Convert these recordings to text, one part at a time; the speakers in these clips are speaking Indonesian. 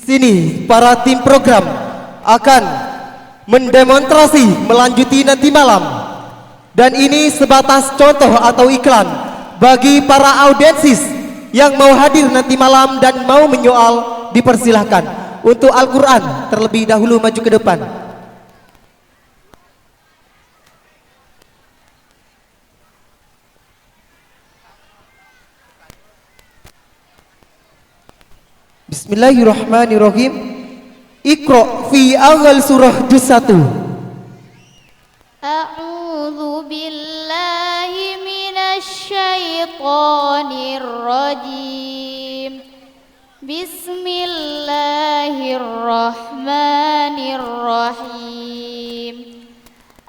sini para tim program akan mendemonstrasi melanjuti nanti malam, dan ini sebatas contoh atau iklan bagi para audiensis yang mau hadir nanti malam dan mau menyoal. Dipersilahkan untuk Al-Quran terlebih dahulu maju ke depan. Bismillahirrahmanirrahim. Iqra fi awal surah juz 1. A'udzu billahi minasy syaithanir rajim. Bismillahirrahmanirrahim.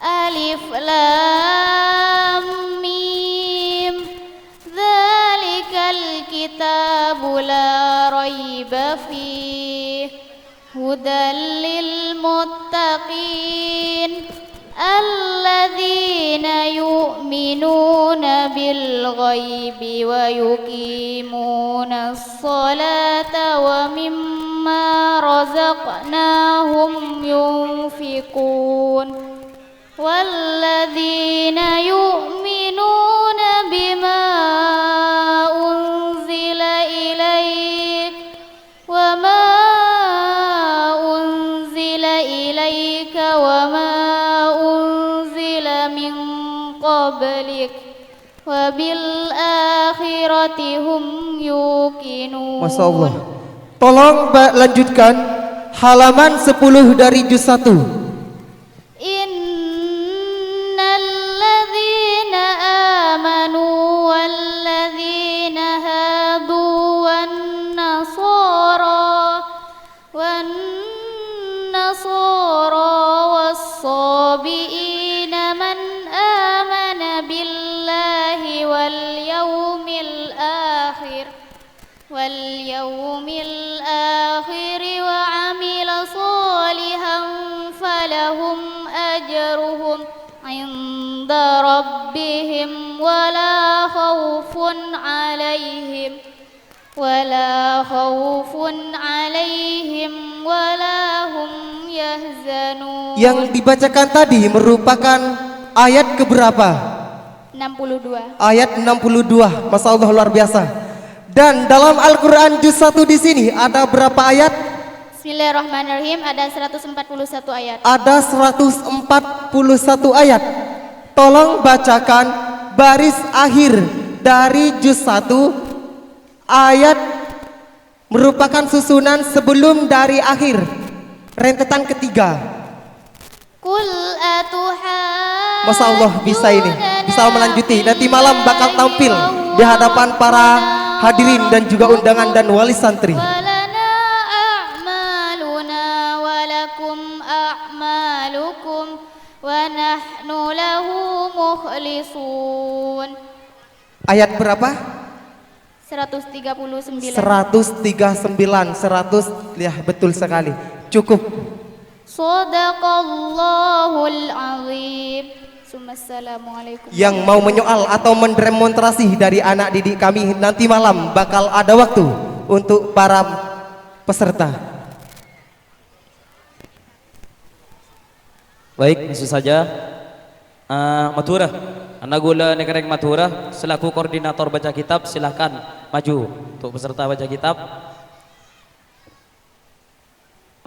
Alif lam mim. Dzalikal kitabu la raiba fihi hudal lil muttaqin alladzina yu'minuna bil ghaibi wa yuqimunas salata wa mimma razaqnahum yunfiqun walladzina yu'minuna bima unzila ilaik wa ma unzila ilaika wa ma min qablik wa bil akhirati hum yuqinun. Masya Allah. Tolong lanjutkan halaman 10 dari juz 1. Innal ladzina amanu wal ladzina hadu wan nasara was-sabiin man amana billahi wal yawmil akhir wa amila salihan falahum ajruhum inda rabbihim wala khawfun alaihim wala hum yahzanun. Yang dibacakan tadi merupakan ayat keberapa? 62. Ayat 62. Masya Allah, luar biasa. Dan dalam Al-Quran juz 1 di sini ada berapa ayat? Bismillahirrahmanirrahim. Ada 141 ayat. Ada 141 ayat. Tolong bacakan baris akhir dari juz 1. Ayat merupakan susunan sebelum dari akhir, rentetan ketiga. Qul atuhajjuna. Masya Allah, bisa ini, bisa melanjuti. Nanti malam bakal tampil di hadapan para hadirin dan juga undangan dan wali santri. Walana a'maluna walakum a'malukum wa nahnu lahu mukhlisun. Ayat berapa? 139. 100, ya betul sekali. Cukup. Shadaqallahul azim. Assalamualaikum. Yang mau menyoal atau mendemonstrasi dari anak didik kami nanti malam bakal ada waktu untuk para peserta. Baik, langsung saja. Matura, anak gula negareng Matura selaku koordinator baca kitab, silahkan maju untuk peserta baca kitab.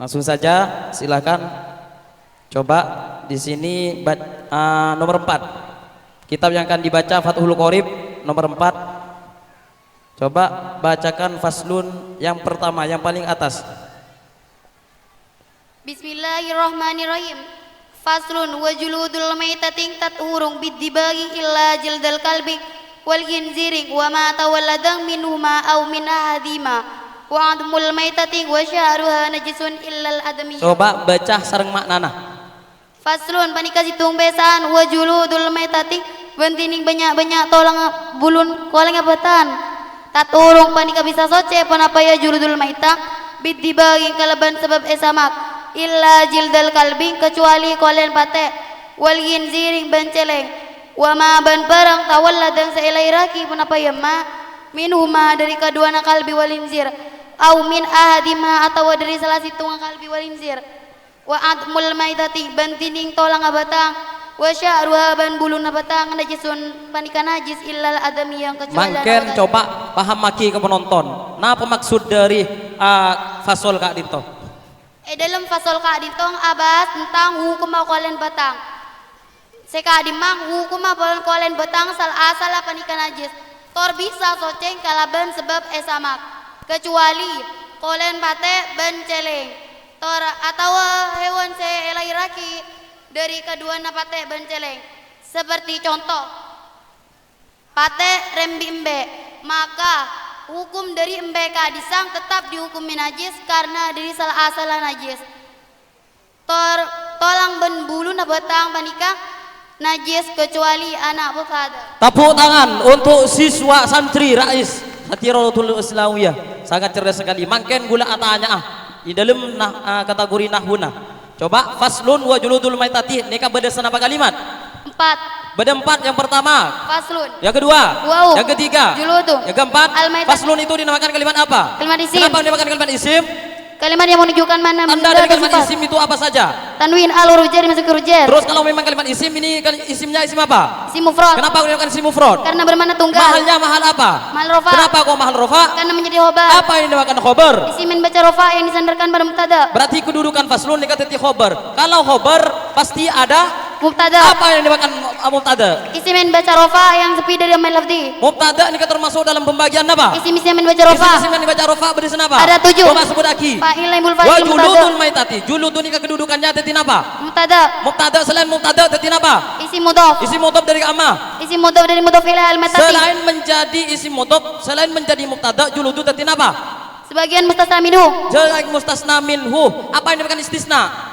Langsung saja, silahkan. Coba di sini nomor 4. Kitab yang akan dibaca Fathul Qorib nomor 4. Coba bacakan faslun yang pertama, yang paling atas. Bismillahirrahmanirrahim. Faslun wa juludul maitatin tathurun bidibagi illa jildal kalbi wal khinziri wa ma tawalladan minhuma aw min ahadima wa admul maitatin wa sya'ruha najisun illal adami. Coba baca sareng maknana. Faslun panika situng besan wa juludul maitatin bentining banyak-banyak tolang bulun koleng abatan taturung panika bisa soce panapa ya juludul maita bidibagi kalaban sebab esamak illa jildal kalbi kecuali kolen pate wal khinziring benceleng wa ma ban barang tawalla dan seelai raki punapa yamma minhuma dari kedua kalbi wal khinzir au min ahadima atau dari salah situ kalbi walinsir wa admul maitati bantining tolang abatang wa sya'ruha ban bulun abatang najisun panika najis illal adami yang kecuali Mangken coba paham maki ke penonton. Napa maksud dari fasol Kak Dinto? Dalam fasol Kak Dintong abas tentang hukum kolen batang. Seka dimang hukum kolen batang asal panika najis. Tor bisa soceng kalaban sebab esamak. Kecuali kolen pate ben celeng. Tor atau hewan se elairaki dari kedua napate ben celeng. Seperti contoh pate rembi embe, maka hukum dari embe kadisang tetap dihukumi najis karena dari salah asalah najis. Tolang ben bulu nabatang panika najis kecuali anak bukada. Tepuk tangan untuk siswa santri Rais Hatiratul Islamiyah. Sangat cerdas sekali. Mangken gula atanya di dalam kategori nahuna. Coba faslun wa juludul maitati. Nika berdasarkan apa kalimat? 4. Beda 4 yang pertama. Faslun. Yang kedua. Wau. Yang ketiga. Juludu. Yang keempat. Al-maitati. Faslun itu dinamakan kalimat apa? Kalimat isim. Kenapa dinamakan kalimat isim? Kalimat yang menunjukkan mana Tanda dari kalimat isim itu apa saja? Tanwin al-rujar masuk ke rujar. Terus kalau memang kalimat isim ini isimnya isim apa? Isim mufrad. Kenapa dinamakan isim mufrad? Karena bermakna tunggal. Mahalnya mahal apa? Mahal rofa. Kenapa kok mahal rofa? Karena menjadi khobar. Apa yang dinamakan khobar? Isimin baca rofa yang disandarkan pada mubtada. Berarti kedudukan faslun dikatakan khobar. Kalau khobar pasti ada Mubtada. apa yang dinamakan mubtada? Isimin baca rofa yang sepi dari amal lafzi. Mubtada ini termasuk dalam pembagian apa? Isimin baca rofa. Isim yang dibaca rofa berdasarkan apa? Ada 7. Coba sebut lagi. Fa'il laimul Wa fa'il juludun maitati. Juludun ini kedudukannya tetin apa? mubtada. Mubtada selain mubtada tetin apa? Isim mudhaf. Isim mudhaf dari amma. Isim mudhaf dari mudhaf ilaih al-matati. Selain menjadi isim mudhaf, selain menjadi mubtada, juludun tetin apa? Sebagian mustasna minhu. Selain mustasna minhu. Apa yang dinamakan istisna?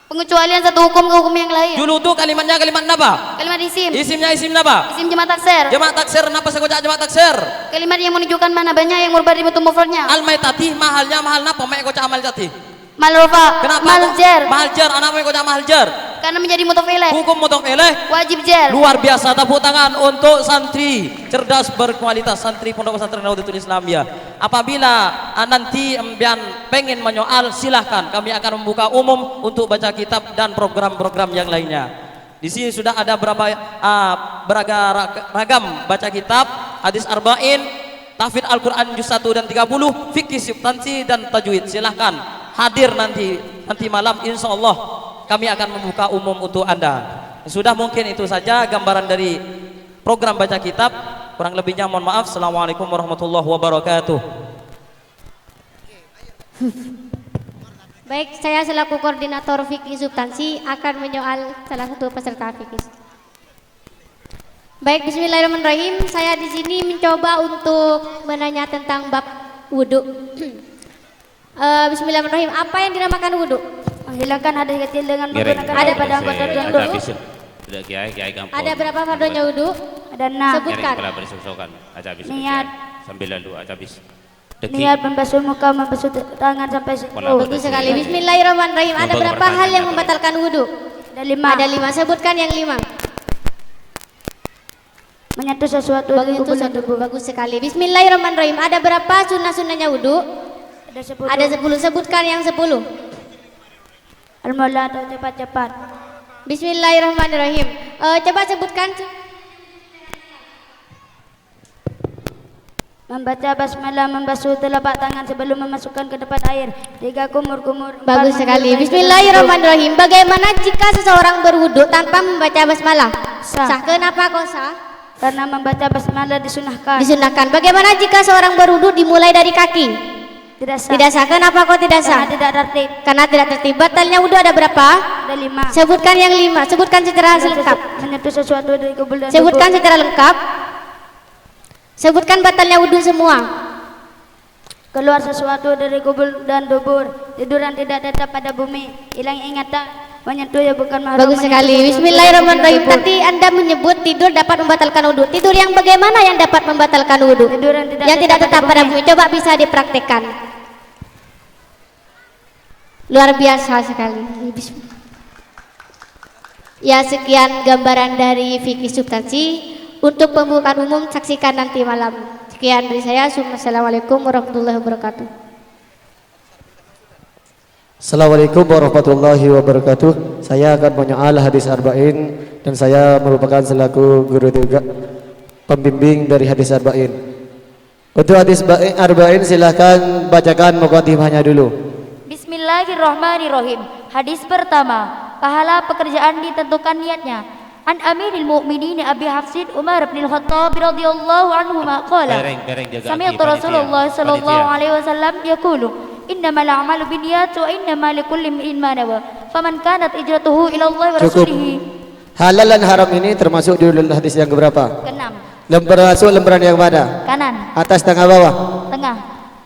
Pengecualian satu hukum ke hukum yang lain. Juludu kalimatnya kalimat apa? Kalimat isim. Isimnya isim apa? Isim jamak taksir. Jamak taksir, kenapa saya kocak jamak taksir? Kalimat yang menunjukkan mana banyak yang merubah dari bentuk mufradnya. Al-maitati mahalnya mahal napa? Mek kocak amal jati. Malrofa. Kenapa? Maljar. Mahal jar, anak mek kocak mahal jar. Karena menjadi mudhaf ilaih. Hukum mudhaf ilaih Wajib jar. luar biasa. Tepuk tangan untuk santri cerdas berkualitas, santri Pondok Pesantren Nahdlatul Islamiyah. Apabila nanti embian pengen menyoal, silahkan kami akan membuka umum untuk baca kitab dan program-program yang lainnya. Di sini sudah ada beragam baca kitab, hadis arba'in, tahfidz Al-Qur'an juz 1 dan 30, fikih substansi dan tajwid. Silahkan hadir nanti malam, insya Allah kami akan membuka umum untuk Anda. Sudah mungkin itu saja gambaran dari program baca kitab. Kurang lebihnya mohon maaf. Assalamualaikum warahmatullahi wabarakatuh. Baik, saya selaku koordinator fikih substansi akan menyoal salah satu peserta fikih. Baik, bismillahirrahmanirrahim. Saya di sini mencoba untuk menanya tentang bab wudhu. Bismillahirrahmanirrahim. Apa yang dinamakan wudhu? Menghilangkan hadas kecil dengan menggunakan Ada air pada anggota tubuh. Ada berapa fardunya wudhu? Ada 6. Sebutkan. Niat. Deki. Niat membasuh muka, membasuh tangan sampai siku. Bagus sekali. Bismillahirrahmanirrahim. Ada Untuk berapa hal yang membatalkan wudhu? Ada 5. Ada 5. Sebutkan yang 5. Menyentuh sesuatu dari Bagus, kubulan tubuh. bagus sekali. Bismillahirrahmanirrahim. Ada berapa sunnah-sunnahnya wudhu? Ada 10. Ada 10. Sebutkan yang 10. Al-mula atau cepat-cepat. Bismillahirrahmanirrahim. Coba sebutkan. Membaca basmalah, membasuh telapak tangan sebelum memasukkan ke tempat air. 3 kumur-kumur. Bagus sekali. Bismillahirrahmanirrahim. Bagaimana jika seseorang berwudhu tanpa membaca basmalah? Sah. Kenapa kok sah? Karena membaca basmalah disunahkan. Disunahkan. Bagaimana jika seorang berwudhu dimulai dari kaki? Tidak sah. Tidak sah. Kenapa kok tidak sah? Karena tidak tertib. Karena tidak tertib. Batalnya wudhu ada berapa? Ada 5. Sebutkan yang 5. Sebutkan secara lengkap. Menyentuh sesuatu dari kubulan Sebutkan tubuh. secara lengkap. Sebutkan batalnya wudhu semua. Keluar sesuatu dari kubur dan dubur. Tidur yang tidak tetap pada bumi. Hilang ingatan. Menyentuh ya bukan mahram. Bagus sekali. Bismillahirrahmanirrahim. Tadi Anda menyebut tidur dapat membatalkan wudhu. Tidur yang bagaimana yang dapat membatalkan wudhu? Tidur Yang tidak tetap pada bumi. Coba bisa dipraktekkan. Luar biasa sekali. Ya, sekian gambaran dari fikih substansi. Untuk pembukaan umum saksikan nanti malam. Sekian dari saya. Assalamualaikum warahmatullahi wabarakatuh. Assalamualaikum warahmatullahi wabarakatuh. Saya akan menyoal hadis arba'in dan saya merupakan selaku guru juga pembimbing dari hadis arba'in. Untuk hadis arba'in silahkan bacakan muqaddimahnya dulu. Bismillahirrahmanirrahim. Hadis pertama, pahala pekerjaan ditentukan niatnya. An Amiril Mukminin Abi Hafsin Umar bin Al-Khattab radhiyallahu anhu qala sami'tu Rasulullah sallallahu alaihi wasallam yaqulu innamal a'malu binniyat wa innamal likulli imrin ma nawa faman kanat hijratuhu ila Allah wa Cukup. rasulih. Halal dan haram ini termasuk di hadis yang keberapa? Keenam. Termasuk lembaran yang mana? Kanan, Atas, tengah, bawah? tengah.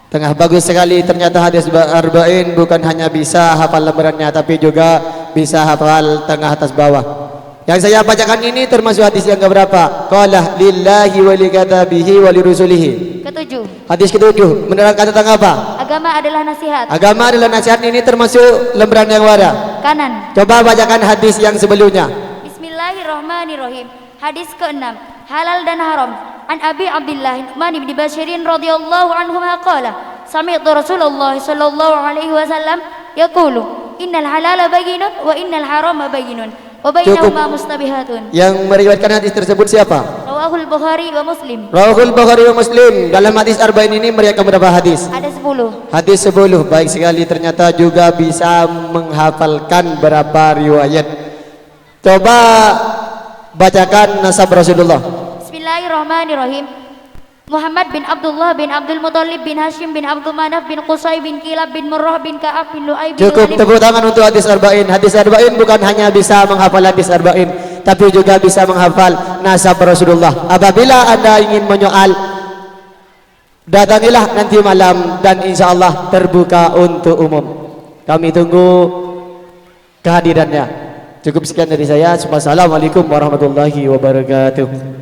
Tengah. Bagus sekali. Ternyata hadis arba'in bukan hanya bisa hafal lembarannya tapi juga bisa hafal tengah, atas, bawah. Yang saya bacakan ini termasuk hadis yang keberapa? Qala lillahi wa likatabihi wa lirusulihi. Ketujuh. Hadis ketujuh menerangkan tentang apa? Agama adalah nasihat. Agama adalah nasihat, ini termasuk lembaran yang mana? Kanan. Coba bacakan hadis yang sebelumnya. Bismillahirrahmanirrahim. Hadis ke-6, halal dan haram. An Abi Abdullah Nu'man bin Bashirin radhiyallahu anhu qala sami'tu Rasulullah sallallahu alaihi wasallam yaqulu innal halala bayyinun wa innal harama bayyinun wa bainahuma mustabihatun. Yang meriwayatkan hadis tersebut siapa? Rawahul Bukhari wa Muslim. Rawahul Bukhari wa Muslim. Dalam hadis arba'in ini meriwayatkan berapa hadis? Ada 10. Hadis 10. Baik sekali, ternyata juga bisa menghafalkan berapa riwayat. Coba bacakan nasab Rasulullah. Bismillahirrahmanirrahim. Muhammad bin Abdullah bin Abdul Muttalib bin Hashim bin Abdul Manaf bin Qusay bin Kilab bin Murrah bin Ka'ab bin Lu'ay bin Cukup, tepuk tangan untuk hadis arba'in. Hadis arba'in bukan hanya bisa menghafal hadis arba'in, tapi juga bisa menghafal nasab Rasulullah. Apabila Anda ingin menyoal, datangilah nanti malam dan insya Allah terbuka untuk umum. Kami tunggu kehadirannya. Cukup sekian dari saya. Wassalamualaikum warahmatullahi wabarakatuh.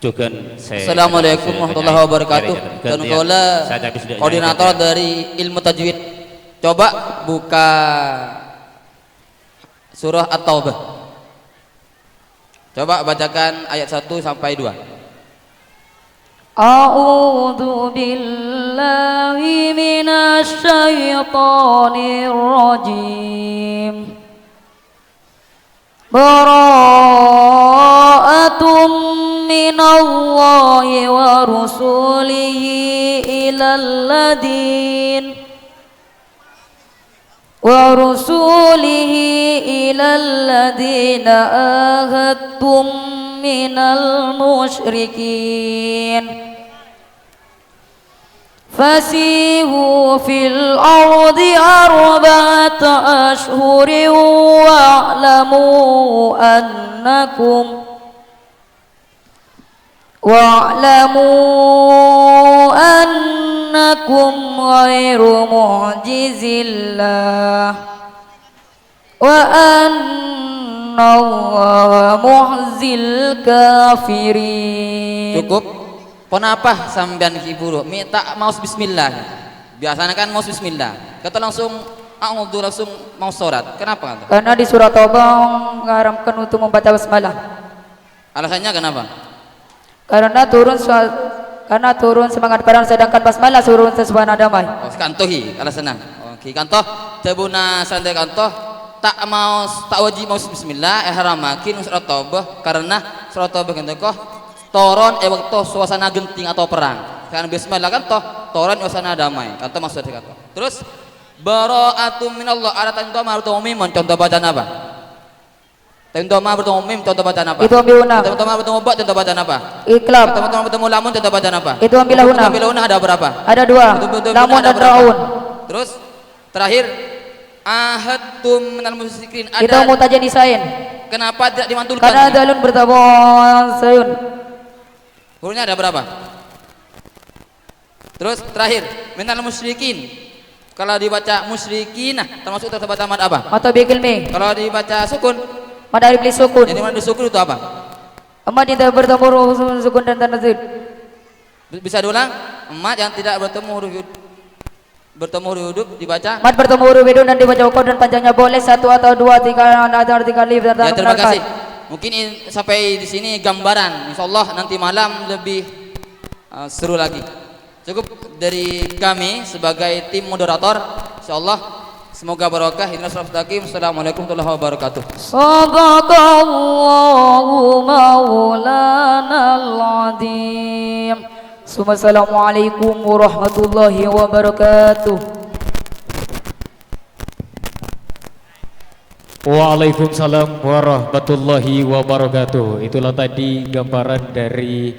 Assalamualaikum warahmatullahi wabarakatuh. Dan kola koordinator dari ilmu tajwid. Coba buka surah At-Taubah. Coba bacakan ayat 1 sampai 2. A'udzu billahi minasy syaithanir rajim. Bara'atum minallahi wa rusulihi ilal ladina ahadtum minal musyrikin fasihu fil ardi arba'ata ashhurin wa'lamu annakum ghairu mu'jizillah wa anna Allaha muhzil kafirin. Cukup. Kenapa sampean kiburu? Minta maus bismillah. Biasanya kan maus bismillah. Kata langsung a'udzu langsung mau sholat. Kenapa? Karena di surat Taubah mengharamkan untuk membaca basmalah. Alasannya kenapa? Karena turun semangat perang sedangkan basmalah turun sesuatu damai. Oh, kantohi alasannya. Oke, kantoh tebuna santai kantoh tak mau tak wajib mau bismillah ihramakin surat Taubah karena surat Taubah kentoh toron waktu suasana genting atau perang. Kan bismillah kan toron suasana damai. Kata maksudnya kata. Terus bara'atum minallah ada tanda ma'ruf umum contoh bacaan apa? Tanda ma'ruf umum contoh bacaan apa? Itu ambiluna. Tanda ma'ruf umum contoh bacaan apa? Iklab. Tanda ma'ruf lamun contoh bacaan apa? Itu ambiluna. Ambiluna ada berapa? Ada 2. Lamun dan raun. Terus terakhir ahadtum minal musyrikin ada. Itu mutajanisain. Kenapa tidak dimantulkan? Karena dalun bertabung sayun. Hurufnya ada berapa? Terus terakhir minal musyrikin. Kalau dibaca musyrikinah termasuk terbaca mad apa? Mata bikil mi. Kalau dibaca sukun, Mad alif li sukun. yang dimana disukun itu apa? Emat yang tidak bertemu huruf sukun dan tanda zid. Bisa diulang? Emat yang tidak bertemu huruf huruf dibaca. Mad bertemu huruf hidung dan dibaca ukur dan panjangnya boleh 1 atau 2 3 alif dan Ya, terima kasih. Mungkin sampai di sini gambaran. Insyaallah nanti malam lebih seru lagi. Cukup dari kami sebagai tim moderator. Insyaallah semoga barokah. Assalamualaikum warahmatullahi wabarakatuh. Sadaqallahu maulanal azim. Assalamualaikum warahmatullahi wabarakatuh. Waalaikumsalam warahmatullahi wabarakatuh. Itulah tadi gambaran dari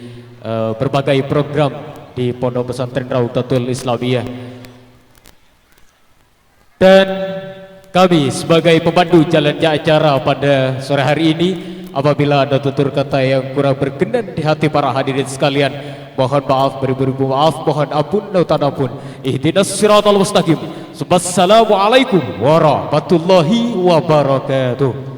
berbagai program di Pondok Pesantren Raudatul Islamiyah. Dan kami sebagai pemandu jalannya acara pada sore hari ini, apabila ada tutur kata yang kurang berkenan di hati para hadirin sekalian, mohon maaf, beribu-ribu maaf, mohon ampun, lautan ampun. Ihdinas siratal mustaqim. Wassalamualaikum warahmatullahi wabarakatuh.